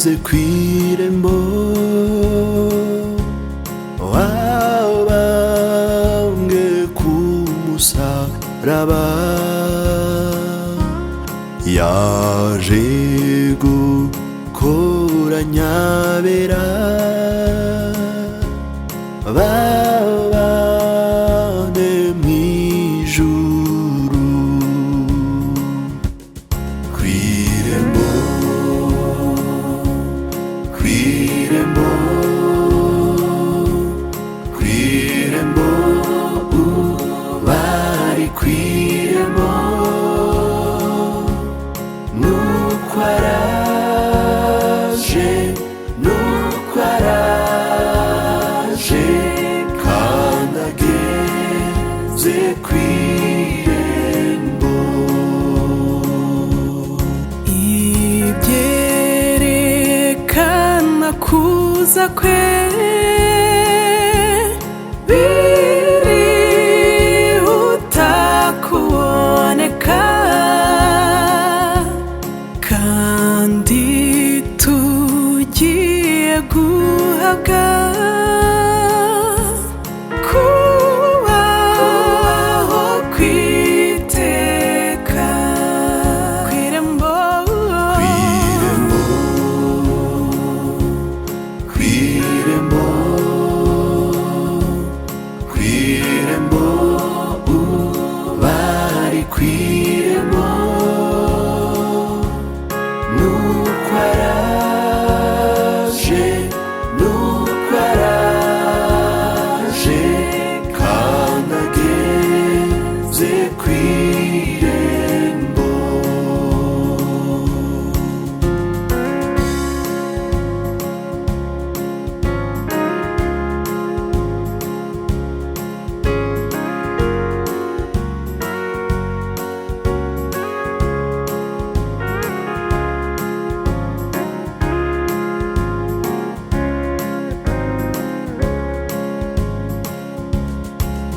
ageze kw'irembo wabambwe ku musaraba yaje gukoranya abera babane mw'ijuru kw'irembo kw'irembo kw'irembo bari kw'irembo nuko araje nuko araje kandi ageze kw'irembo ibyerekana kuza kwe birihuta kuboneka kandi tugiye guhabwa kubaho kw'iteka kw'irembo kw'irembo kw'irembo bari kw'irembo nuko araje nuko araje kandi ageze kw'irembo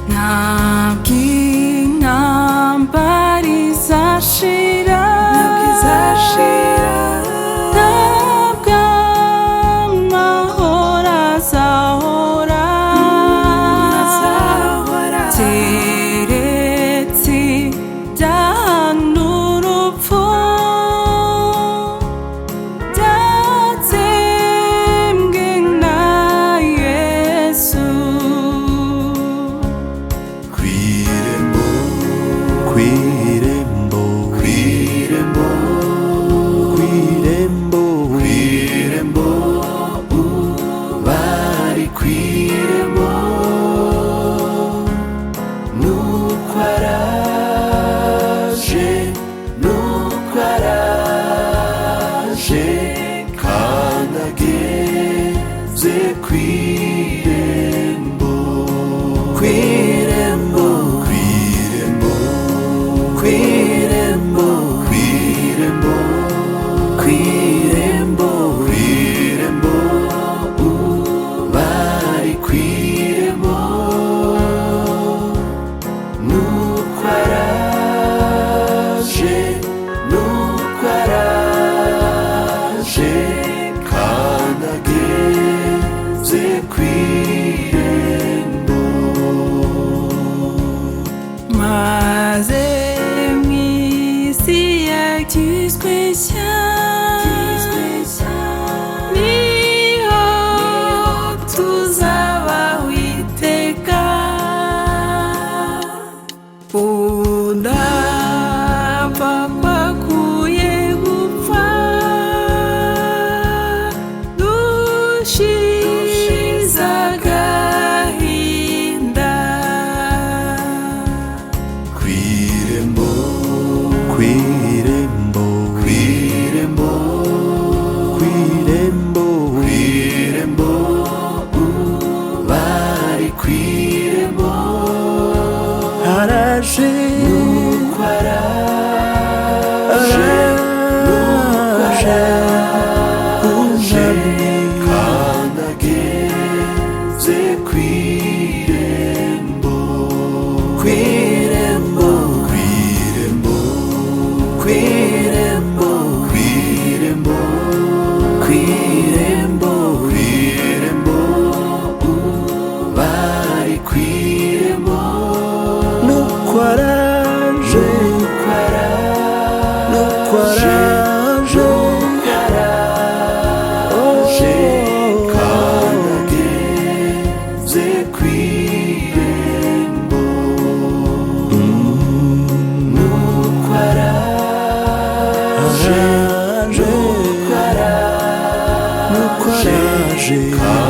ntabwo intambara izashira ntabwo amahoro azahora keretse ibyaha n'urupfu byatsembwe na Yesu kw'irembo kw'irembo kw'irembo kw'irembo kw'irembo bari kw'irembo nuko araje nuko araje kandi ageze kw'irembo kw'irembo kw'irembo kw'irembo kw'irembo kw'irembo kw'irembo bari kw'irembo nuko araje nuko araje kandi ageze kw'irembo maze mw'isi yagizwe nshya niho tuzabaho iteka udapfa kwakuye gupfa dushize agahinda kw'irembo kw'irembo kw'irembo kw'irembo kw'irembo bari kw'irembo araje nuko araje nuko araje kandi ageze kw'irembo kw'irembo kw'irembo kw'irembo kw'irembo kw'irembo yerekana